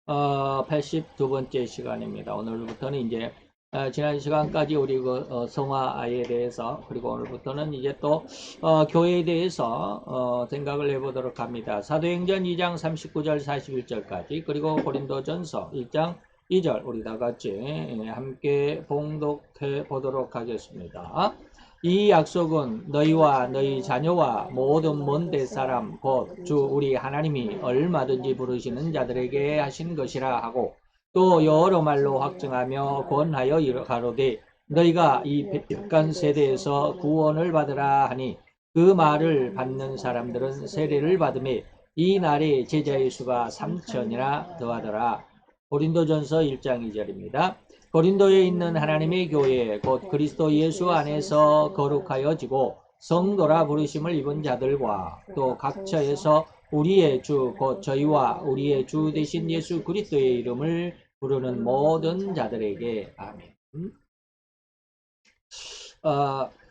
82번째 시간입니다. 오늘부터는 이제 지난 시간까지 우리 성화에 대해서, 그리고 오늘부터는 이제 또 교회에 대해서 생각을 해보도록 합니다. 사도행전 2장 39절 41절까지, 그리고 고린도전서 1장 2절 우리 다 같이 함께 봉독해 보도록 하겠습니다. 이 약속은 너희와 너희 자녀와 모든 먼데 사람 곧 주 우리 하나님이 얼마든지 부르시는 자들에게 하신 것이라 하고, 또 여러 말로 확증하며 권하여 가로되 너희가 이 백간 세대에서 구원을 받으라 하니, 그 말을 받는 사람들은 세례를 받음에 이 날에 제자의 수가 3천이나 더하더라. 고린도전서 1장 2절입니다. 고린도에 있는 하나님의 교회 곧 그리스도 예수 안에서 거룩하여지고 성도라 부르심을 입은 자들과, 또 각처에서 우리의 주 곧 저희와 우리의 주 되신 예수 그리스도의 이름을 부르는 모든 자들에게 아멘.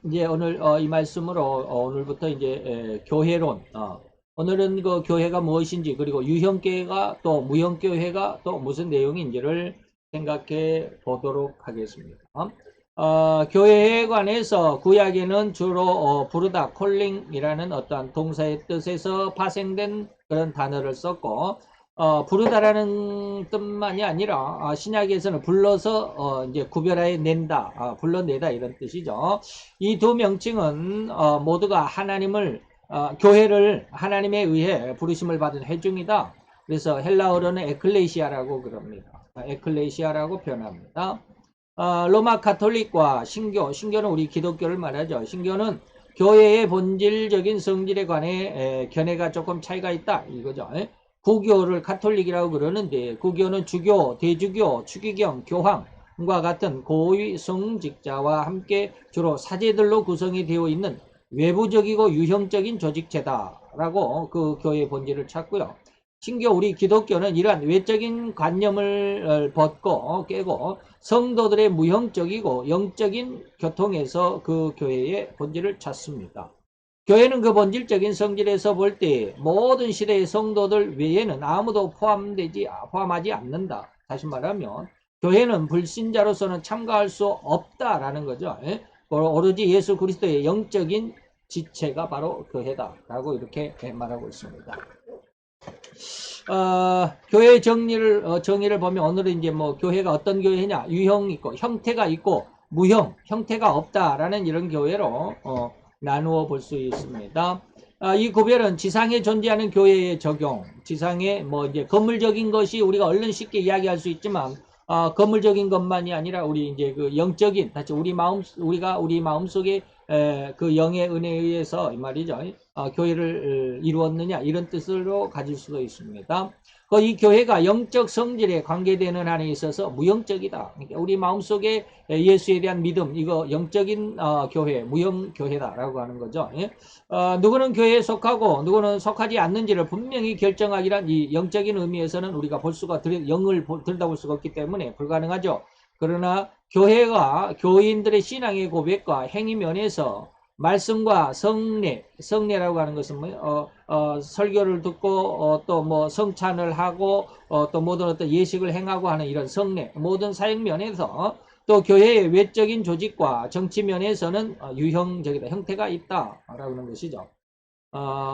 이제 오늘 이 말씀으로 오늘부터 이제 교회론, 오늘은 그 교회가 무엇인지, 그리고 유형교회가 또 무형교회가 또 무슨 내용인지를 생각해 보도록 하겠습니다. 교회에 관해서 구약에는 주로 부르다, 콜링이라는 어떠한 동사의 뜻에서 파생된 그런 단어를 썼고, 부르다라는 뜻만이 아니라 신약에서는 불러서 이제 구별하여 낸다, 불러내다 이런 뜻이죠. 이 두 명칭은 모두가 하나님을, 교회를 하나님에 의해 부르심을 받은 회중이다. 그래서 헬라어로는 에클레시아라고 그럽니다. 에클레시아라고 표현합니다. 로마 카톨릭과 신교는 우리 기독교를 말하죠. 신교는 교회의 본질적인 성질에 관해 견해가 조금 차이가 있다 이거죠. 구교를 카톨릭이라고 그러는데, 구교는 주교, 대주교, 추기경, 교황과 같은 고위 성직자와 함께 주로 사제들로 구성이 되어 있는 외부적이고 유형적인 조직체다라고 그 교회의 본질을 찾고요. 신교 우리 기독교는 이러한 외적인 관념을 벗고 깨고 성도들의 무형적이고 영적인 교통에서 그 교회의 본질을 찾습니다. 교회는 그 본질적인 성질에서 볼 때 모든 시대의 성도들 외에는 아무도 포함하지 않는다. 다시 말하면 교회는 불신자로서는 참가할 수 없다라는 거죠. 오로지 예수 그리스도의 영적인 지체가 바로 교회다라고 이렇게 말하고 있습니다. 교회의 정의를 보면 오늘은 이제 뭐 교회가 어떤 교회냐, 유형 있고 형태가 있고 무형, 형태가 없다라는 이런 교회로 나누어 볼 수 있습니다. 이 구별은 지상에 존재하는 교회의 적용, 지상에 뭐 이제 건물적인 것이 우리가 얼른 쉽게 이야기할 수 있지만, 건물적인 것만이 아니라 우리 이제 그 영적인, 우리가 우리 마음 속에 그 영의 은혜에 의해서 이 말이죠. 교회를 이루었느냐 이런 뜻으로 가질 수도 있습니다. 이 교회가 영적 성질에 관계되는 한에 있어서 무영적이다. 그러니까 우리 마음속에 예수에 대한 믿음, 이거 영적인 교회, 무영교회다라고 하는 거죠. 누구는 교회에 속하고 누구는 속하지 않는지를 분명히 결정하기란 이 영적인 의미에서는 우리가 영을 들여다볼 수가 없기 때문에 불가능하죠. 그러나 교회가 교인들의 신앙의 고백과 행위 면에서 말씀과 성례라고 하는 것은 설교를 듣고 또 뭐 성찬을 하고 또 모든 어떤 예식을 행하고 하는 이런 성례, 모든 사역 면에서, 또 교회의 외적인 조직과 정치 면에서는 유형적이다, 형태가 있다라고 하는 것이죠.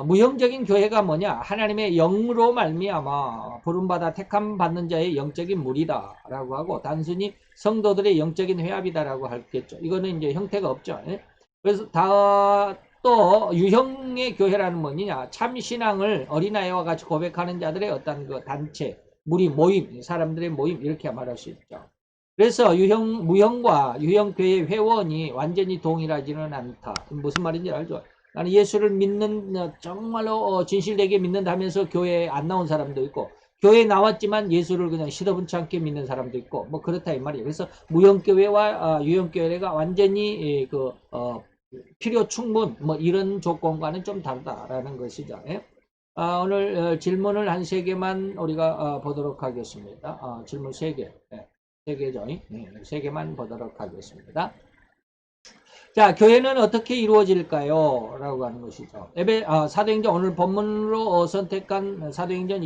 무형적인 교회가 뭐냐? 하나님의 영으로 말미암아 부름받아 택함 받는 자의 영적인 무리다라고 하고, 단순히 성도들의 영적인 회합이다라고 하겠죠. 이거는 이제 형태가 없죠. 그래서 또 유형의 교회라는 뭐냐? 참 신앙을 어린아이와 같이 고백하는 자들의 어떤 그 단체, 모임, 사람들의 모임, 이렇게 말할 수 있죠. 그래서 무형과 유형교회 회원이 완전히 동일하지는 않다. 무슨 말인지 알죠? 나는 예수를 정말로 진실되게 믿는다면서 교회에 안 나온 사람도 있고, 교회에 나왔지만 예수를 그냥 시더분치 않게 믿는 사람도 있고, 뭐 그렇다 이 말이에요. 그래서 무형교회와 유형교회가 완전히 필요 충분 뭐 이런 조건과는 좀 다르다라는 것이죠. 오늘 질문을 한 3개만 우리가 보도록 하겠습니다. 질문 3개. 3개죠. 3개만 보도록 하겠습니다. 자, 교회는 어떻게 이루어질까요? 라고 하는 것이죠. 사도행전 오늘 본문으로 선택한 사도행전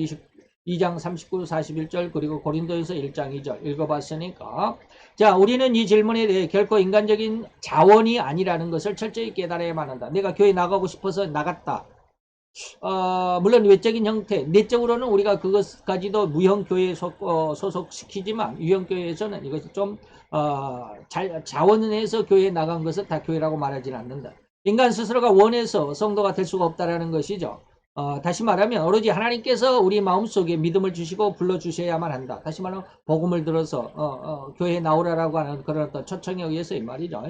2장 39, 41절 그리고 고린도에서 1장 2절 읽어봤으니까 자 우리는 이 질문에 대해 결코 인간적인 자원이 아니라는 것을 철저히 깨달아야만 한다. 내가 교회 나가고 싶어서 나갔다. 물론 외적인 형태, 내적으로는 우리가 그것까지도 무형교회에 소속시키지만 유형교회에서는 이것이 좀 자원을 해서 교회에 나간 것을 다 교회라고 말하지는 않는다. 인간 스스로가 원해서 성도가 될 수가 없다라는 것이죠. 다시 말하면 오로지 하나님께서 우리 마음속에 믿음을 주시고 불러주셔야만 한다. 다시 말하면 복음을 들어서 교회에 나오라라고 하는 그런 어떤 초청에 의해서 이 말이죠.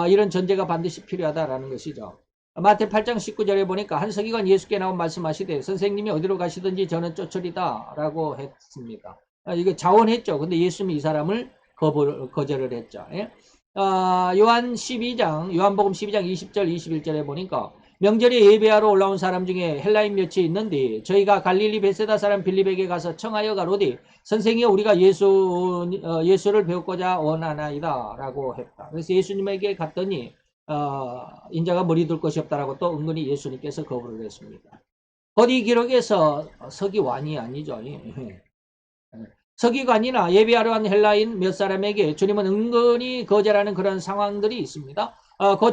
이런 전제가 반드시 필요하다라는 것이죠. 마태 8장 19절에 보니까 한 서기관 예수께 나온 말씀하시되 선생님이 어디로 가시든지 저는 쫓으리다 라고 했습니다. 이거 자원했죠. 근데 예수님이 이 사람을 거절을 했죠. 예? 요한복음 12장 20절 21절에 보니까 명절에 예배하러 올라온 사람 중에 헬라인 몇이 있는데 저희가 갈릴리 베세다 사람 빌립에게 가서 청하여 가로되 선생이여 우리가 예수를 배우고자 원하나이다 라고 했다. 그래서 예수님에게 갔더니 인자가 머리 둘 것이 없다라고 또 은근히 예수님께서 거부를 했습니다. 곧 이 기록에서 서기관이 아니죠. 서기관이나 예배하러 간 헬라인 몇 사람에게 주님은 은근히 거절하는 그런 상황들이 있습니다.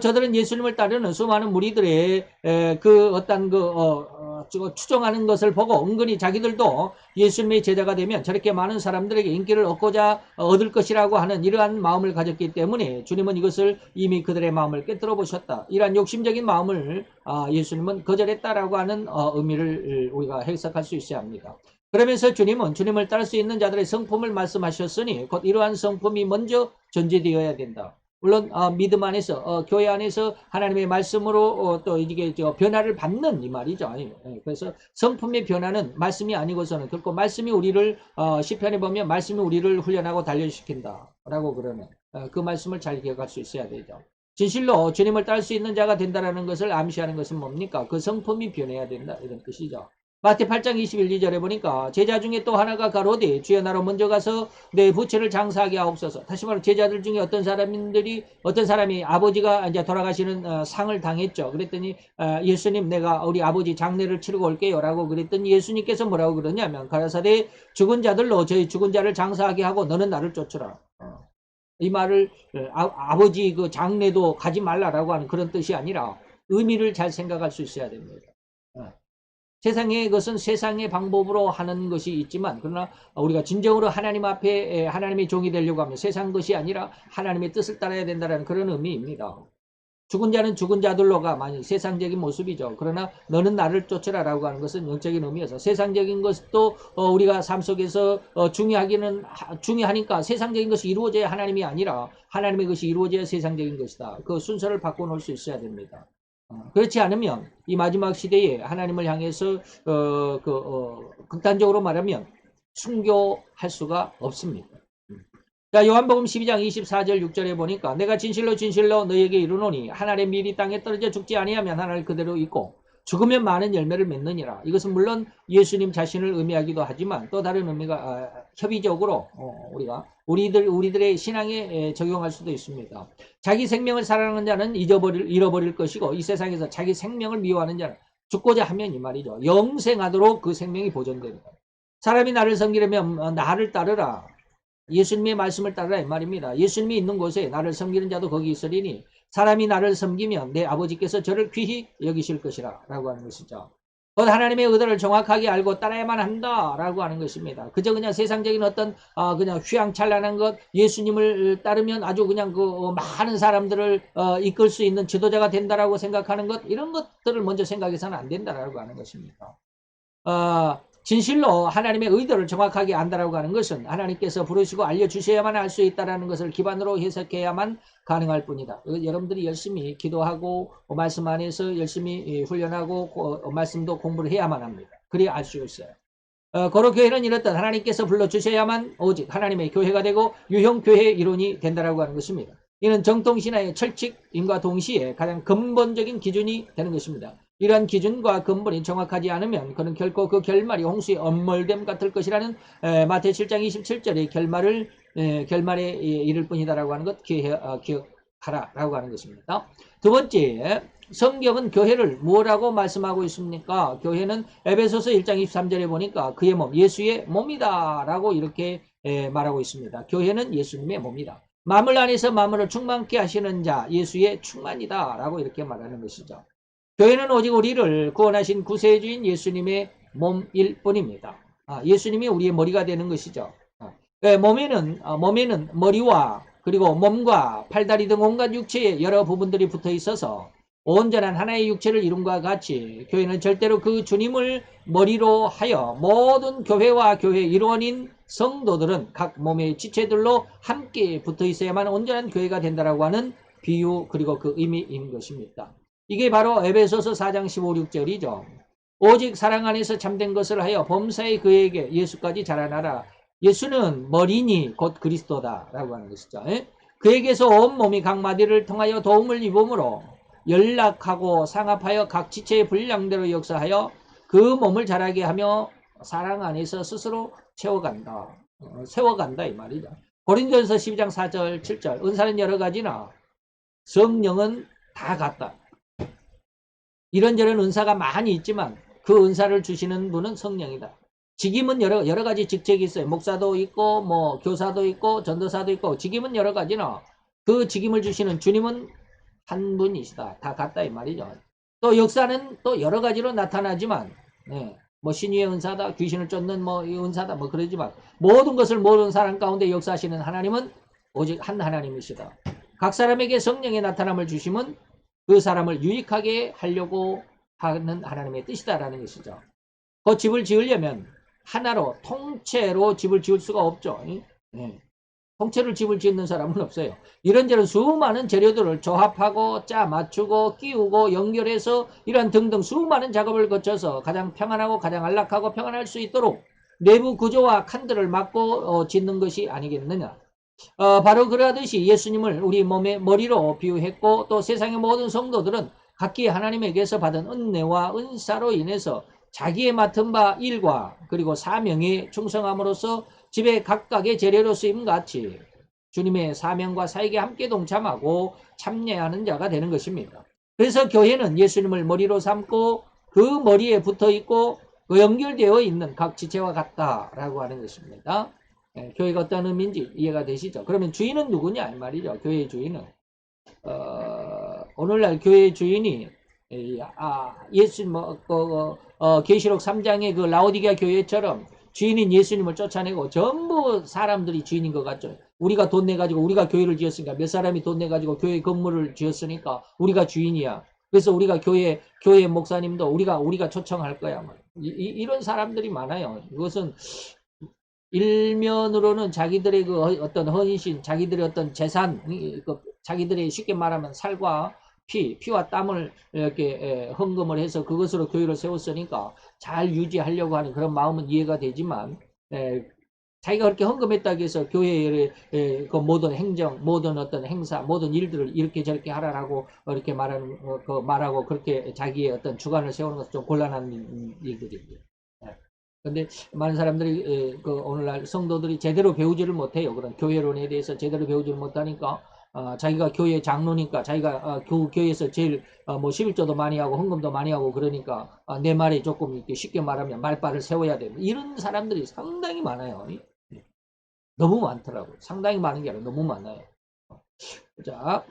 저들은 예수님을 따르는 수많은 무리들의 그 어떤 추종하는 것을 보고 은근히 자기들도 예수님의 제자가 되면 저렇게 많은 사람들에게 인기를 얻을 것이라고 하는 이러한 마음을 가졌기 때문에 주님은 이것을 이미 그들의 마음을 꿰뚫어 보셨다. 이러한 욕심적인 마음을 예수님은 거절했다라고 하는 의미를 우리가 해석할 수 있어야 합니다. 그러면서 주님은 주님을 따를 수 있는 자들의 성품을 말씀하셨으니 곧 이러한 성품이 먼저 전제되어야 된다. 물론 믿음 안에서 교회 안에서 하나님의 말씀으로 또 이게 변화를 받는 이 말이죠. 그래서 성품의 변화는 말씀이 아니고서는 결코 말씀이 우리를 시편에 보면 말씀이 우리를 훈련하고 단련시킨다라고 그러는 그 말씀을 잘 기억할 수 있어야 되죠. 진실로 주님을 따를 수 있는 자가 된다라는 것을 암시하는 것은 뭡니까? 그 성품이 변해야 된다 이런 뜻이죠. 마태 8장 21, 2절에 보니까 제자 중에 또 하나가 가로되 주여 나로 먼저 가서 내 부채를 장사하게 하옵소서. 다시 말해 제자들 중에 어떤 사람이 아버지가 이제 돌아가시는 상을 당했죠. 그랬더니 예수님 내가 우리 아버지 장례를 치르고 올게요 라고 그랬더니 예수님께서 뭐라고 그러냐면 가라사대 죽은 자들로 저희 죽은 자를 장사하게 하고 너는 나를 쫓으라. 이 말을 아버지 그 장례도 가지 말라라고 하는 그런 뜻이 아니라 의미를 잘 생각할 수 있어야 됩니다. 세상의 것은 세상의 방법으로 하는 것이 있지만 그러나 우리가 진정으로 하나님 앞에 하나님의 종이 되려고 하면 세상 것이 아니라 하나님의 뜻을 따라야 된다는 그런 의미입니다. 죽은 자는 죽은 자들로가 많이 세상적인 모습이죠. 그러나 너는 나를 쫓으라라고 하는 것은 영적인 의미여서 세상적인 것도 우리가 삶 속에서 중요하니까 세상적인 것이 이루어져야 하나님이 아니라 하나님의 것이 이루어져야 세상적인 것이다. 그 순서를 바꿔놓을 수 있어야 됩니다. 그렇지 않으면 이 마지막 시대에 하나님을 향해서 극단적으로 말하면 순교할 수가 없습니다. 자, 요한복음 12장 24절 6절에 보니까 내가 진실로 진실로 너희에게 이르노니 한 알의 밀이 땅에 떨어져 죽지 아니하면 한 알 그대로 있고 죽으면 많은 열매를 맺느니라. 이것은 물론 예수님 자신을 의미하기도 하지만 또 다른 의미가 협의적으로 우리가 우리들의 신앙에 적용할 수도 있습니다. 자기 생명을 사랑하는 자는 잃어버릴 것이고 이 세상에서 자기 생명을 미워하는 자는 죽고자 하면 이 말이죠. 영생하도록 그 생명이 보존됩니다. 사람이 나를 섬기려면 나를 따르라. 예수님의 말씀을 따르라 이 말입니다. 예수님이 있는 곳에 나를 섬기는 자도 거기 있으리니 사람이 나를 섬기면 내 아버지께서 저를 귀히 여기실 것이라 라고 하는 것이죠. 곧 하나님의 의도를 정확하게 알고 따라야만 한다라고 하는 것입니다. 그저 그냥 세상적인 어떤 그냥 휘황찬란한 것, 예수님을 따르면 아주 그냥 그 많은 사람들을 이끌 수 있는 지도자가 된다라고 생각하는 것, 이런 것들을 먼저 생각해서는 안 된다라고 하는 것입니다. 진실로 하나님의 의도를 정확하게 안다라고 하는 것은 하나님께서 부르시고 알려주셔야만 할 수 있다는 것을 기반으로 해석해야만 가능할 뿐이다. 여러분들이 열심히 기도하고 말씀 안에서 열심히 훈련하고 말씀도 공부를 해야만 합니다. 그래야 알 수 있어요. 거로 교회는 이렇듯 하나님께서 불러주셔야만 오직 하나님의 교회가 되고 유형교회의 이론이 된다라고 하는 것입니다. 이는 정통신화의 철칙임과 동시에 가장 근본적인 기준이 되는 것입니다. 이러한 기준과 근본이 정확하지 않으면 그는 결코 그 결말이 홍수의 엄몰됨 같을 것이라는 마태 7장 27절의 결말에 이를 뿐이다라고 하는 것 기억하라라고 하는 것입니다. 두 번째, 성경은 교회를 뭐라고 말씀하고 있습니까? 교회는 에베소서 1장 23절에 보니까 그의 몸, 예수의 몸이다 라고 이렇게 말하고 있습니다. 교회는 예수님의 몸이다. 만물 안에서 만물을 충만케 하시는 자, 예수의 충만이다 라고 이렇게 말하는 것이죠. 교회는 오직 우리를 구원하신 구세주인 예수님의 몸일 뿐입니다. 예수님이 우리의 머리가 되는 것이죠. 몸에는 머리와 그리고 몸과 팔다리 등 온갖 육체의 여러 부분들이 붙어 있어서 온전한 하나의 육체를 이룬과 같이 교회는 절대로 그 주님을 머리로 하여 모든 교회와 교회 일원인 성도들은 각 몸의 지체들로 함께 붙어 있어야만 온전한 교회가 된다라고 하는 비유 그리고 그 의미인 것입니다. 이게 바로 에베소서 4장 15, 16절이죠. 오직 사랑 안에서 참된 것을 하여 범사에 그에게 예수까지 자라나라. 예수는 머리니 곧 그리스도다라고 하는 것이죠. 그에게서 온 몸이 각 마디를 통하여 도움을 입음으로 연락하고 상합하여 각 지체의 분량대로 역사하여 그 몸을 자라게 하며 사랑 안에서 스스로 세워간다 이 말이죠. 고린도전서 12장 4절 7절 은사는 여러 가지나 성령은 다 같다. 이런저런 은사가 많이 있지만 그 은사를 주시는 분은 성령이다. 직임은 여러 가지 직책이 있어요. 목사도 있고 뭐 교사도 있고 전도사도 있고 직임은 여러 가지나 그 직임을 주시는 주님은 한 분이시다. 다 같다 이 말이죠. 또 역사는 또 여러 가지로 나타나지만 뭐 신유의 은사다, 귀신을 쫓는 뭐 은사다 뭐 그러지만 모든 것을 모든 사람 가운데 역사하시는 하나님은 오직 한 하나님이시다. 각 사람에게 성령의 나타남을 주심은 그 사람을 유익하게 하려고 하는 하나님의 뜻이다라는 것이죠. 그 집을 지으려면 하나로 통째로 집을 지을 수가 없죠. 통째로 집을 짓는 사람은 없어요. 이런저런 수많은 재료들을 조합하고 짜 맞추고 끼우고 연결해서 이런 등등 수많은 작업을 거쳐서 가장 평안하고 가장 안락하고 평안할 수 있도록 내부 구조와 칸들을 막고 짓는 것이 아니겠느냐. 바로 그러하듯이 예수님을 우리 몸의 머리로 비유했고 또 세상의 모든 성도들은 각기 하나님에게서 받은 은혜와 은사로 인해서 자기의 맡은 바 일과 그리고 사명에 충성함으로써 집에 각각의 재료로 쓰임같이 주님의 사명과 사역에 함께 동참하고 참여하는 자가 되는 것입니다. 그래서 교회는 예수님을 머리로 삼고 그 머리에 붙어있고 그 연결되어 있는 각 지체와 같다라고 하는 것입니다. 교회가 어떤 의미인지 이해가 되시죠? 그러면 주인은 누구냐 이 말이죠. 교회의 주인은 오늘날 교회의 주인이 예수님 계시록 3장의 그 라오디게아 교회처럼 주인인 예수님을 쫓아내고 전부 사람들이 주인인 것 같죠. 우리가 돈 내가지고 우리가 교회를 지었으니까 몇 사람이 돈 내가지고 교회 건물을 지었으니까 우리가 주인이야. 그래서 우리가 교회 목사님도 우리가 초청할 거야. 이런 사람들이 많아요. 이것은 일면으로는 자기들의 그 어떤 헌신, 자기들의 어떤 재산, 자기들의 쉽게 말하면 살과 피와 땀을 이렇게 헌금을 해서 그것으로 교회를 세웠으니까 잘 유지하려고 하는 그런 마음은 이해가 되지만 자기가 그렇게 헌금했다고 해서 교회의 그 모든 행정, 모든 어떤 행사, 모든 일들을 이렇게 저렇게 하라라고 이렇게 말하고 그렇게 자기의 어떤 주관을 세우는 것은 좀 곤란한 일들입니다. 근데 많은 사람들이 오늘날 성도들이 제대로 배우지를 못해요. 그런 교회론에 대해서 제대로 배우지를 못하니까 자기가 교회 장로니까 자기가 교회에서 제일 뭐 11조도 많이 하고 헌금도 많이 하고 그러니까 내 말에 조금 이렇게 쉽게 말하면 말빨을 세워야 되는 이런 사람들이 상당히 많아요. 너무 많더라고요. 상당히 많은 게 아니라 너무 많아요. 자,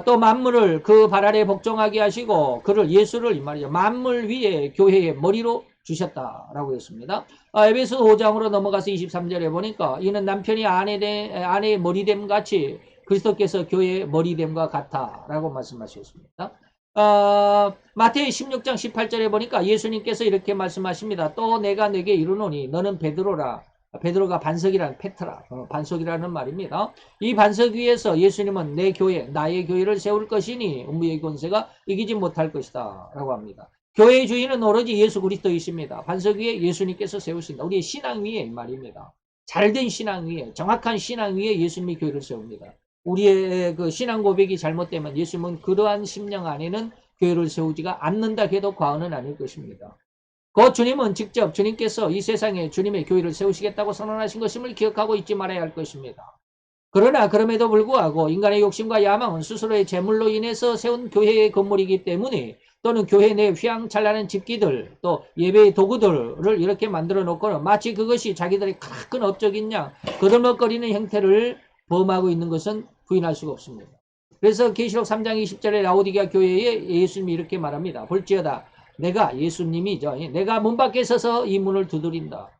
또 만물을 그 발 아래 복종하게 하시고 그를 예수를 이 말이죠. 만물 위에 교회의 머리로 주셨다라고 했습니다. 에베소 5장으로 넘어가서 23절에 보니까 이는 남편이 아내의 머리됨 같이 그리스도께서 교회의 머리됨과 같다라고 말씀하셨습니다. 마태의 16장 18절에 보니까 예수님께서 이렇게 말씀하십니다. 또 내가 내게 이르노니 너는 베드로라. 베드로가 반석이라는 페트라, 반석이라는 말입니다. 이 반석 위에서 예수님은 내 교회, 나의 교회를 세울 것이니 음부의 권세가 이기지 못할 것이다 라고 합니다. 교회의 주인은 오로지 예수 그리스도이십니다. 반석 위에 예수님께서 세우신다. 우리의 신앙 위에 이 말입니다. 잘된 신앙 위에, 정확한 신앙 위에 예수님이 교회를 세웁니다. 우리의 그 신앙 고백이 잘못되면 예수님은 그러한 심령 안에는 교회를 세우지가 않는다 해도 과언은 아닐 것입니다. 그 주님은 직접 주님께서 이 세상에 주님의 교회를 세우시겠다고 선언하신 것임을 기억하고 있지 말아야 할 것입니다. 그러나 그럼에도 불구하고 인간의 욕심과 야망은 스스로의 재물로 인해서 세운 교회의 건물이기 때문에 또는 교회 내 휘황찬란한 집기들 또 예배의 도구들을 이렇게 만들어 놓고는 마치 그것이 자기들의 큰 업적인 양 거들먹거리는 형태를 범하고 있는 것은 부인할 수가 없습니다. 그래서 계시록 3장 20절에 라오디게아 교회에 예수님이 이렇게 말합니다. 볼지어다 내가 예수님이죠. 내가 문 밖에 서서 이 문을 두드린다.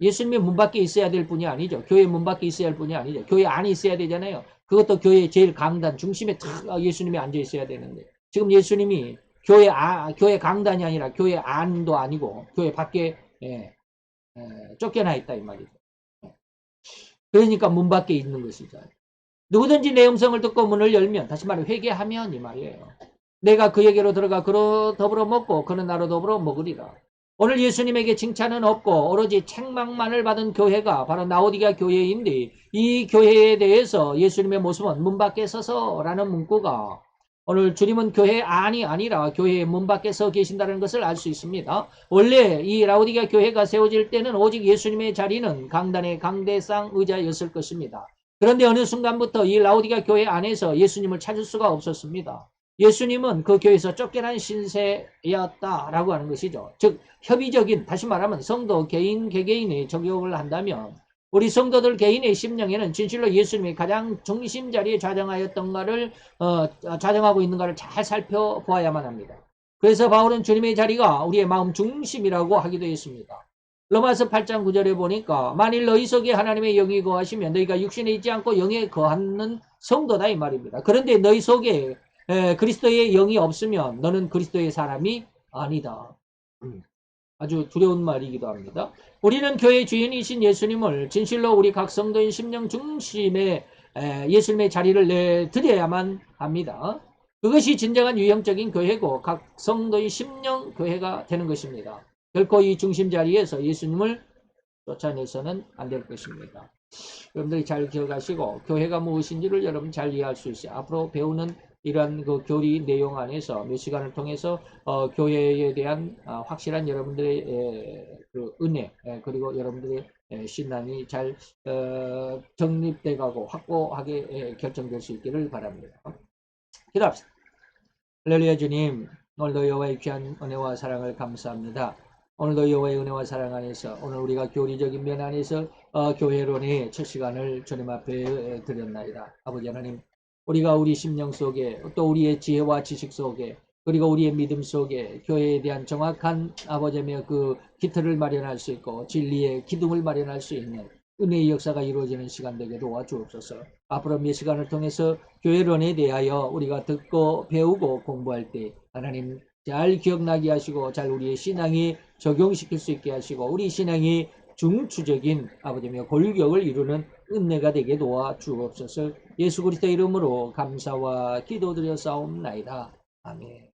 예수님이 문 밖에 있어야 될 분이 아니죠. 교회 문 밖에 있어야 할 분이 아니죠. 교회 안에 있어야 되잖아요. 그것도 교회의 제일 강단 중심에 탁 예수님이 앉아 있어야 되는데 지금 예수님이 교회 강단이 아니라 교회 안도 아니고 교회 밖에 쫓겨나 있다 이 말이죠. 그러니까 문 밖에 있는 것이죠. 누구든지 내 음성을 듣고 문을 열면 다시 말해 회개하면 이 말이에요. 내가 그에게로 들어가 그로 더불어 먹고 그는 나로 더불어 먹으리라. 오늘 예수님에게 칭찬은 없고 오로지 책망만을 받은 교회가 바로 라오디게아 교회인데 이 교회에 대해서 예수님의 모습은 문 밖에 서서라는 문구가 오늘 주님은 교회 안이 아니라 교회의 문 밖에 서 계신다는 것을 알 수 있습니다. 원래 이 라오디게아 교회가 세워질 때는 오직 예수님의 자리는 강단의 강대상 의자였을 것입니다. 그런데 어느 순간부터 이 라오디게아 교회 안에서 예수님을 찾을 수가 없었습니다. 예수님은 그 교회에서 쫓겨난 신세였다라고 하는 것이죠. 즉 협의적인 다시 말하면 성도 개개인의 적용을 한다면 우리 성도들 개인의 심령에는 진실로 예수님이 가장 중심 자리에 좌정하였던가를 좌정하고 있는가를 잘 살펴보아야만 합니다. 그래서 바울은 주님의 자리가 우리의 마음 중심이라고 하기도 했습니다. 로마서 8장 9절에 보니까 만일 너희 속에 하나님의 영이 거하시면 너희가 육신에 있지 않고 영에 거하는 성도다 이 말입니다. 그런데 너희 속에 그리스도의 영이 없으면 너는 그리스도의 사람이 아니다. 아주 두려운 말이기도 합니다. 우리는 교회의 주인이신 예수님을 진실로 우리 각 성도인 심령 중심에 예수님의 자리를 내드려야만 합니다. 그것이 진정한 유형적인 교회고 각 성도의 심령 교회가 되는 것입니다. 결코 이 중심 자리에서 예수님을 쫓아내서는 안 될 것입니다. 여러분들이 잘 기억하시고 교회가 무엇인지를 여러분 잘 이해할 수 있어요. 앞으로 배우는 이러한 그 교리 내용 안에서 몇 시간을 통해서 교회에 대한 확실한 여러분들의 그 은혜 그리고 여러분들의 신앙이 잘 정립돼 가고 확고하게 결정될 수 있기를 바랍니다. 기도합시다. 할렐루야 주님, 오늘도 여호와의 귀한 은혜와 사랑을 감사합니다. 오늘도 여호와의 은혜와 사랑 안에서 오늘 우리가 교리적인 면 안에서 교회론의 첫 시간을 주님 앞에 드렸나이다. 아버지 하나님, 우리가 우리 심령 속에 또 우리의 지혜와 지식 속에 그리고 우리의 믿음 속에 교회에 대한 정확한 아버지의 그 기틀을 마련할 수 있고 진리의 기둥을 마련할 수 있는 은혜의 역사가 이루어지는 시간 되게 도와주옵소서. 앞으로 몇 시간을 통해서 교회론에 대하여 우리가 듣고 배우고 공부할 때 하나님 잘 기억나게 하시고 잘 우리의 신앙에 적용시킬 수 있게 하시고 우리 신앙이 중추적인 아버지며 골격을 이루는 은혜가 되게 도와주옵소서. 예수 그리스도 이름으로 감사와 기도드려 싸움나이다. 아멘.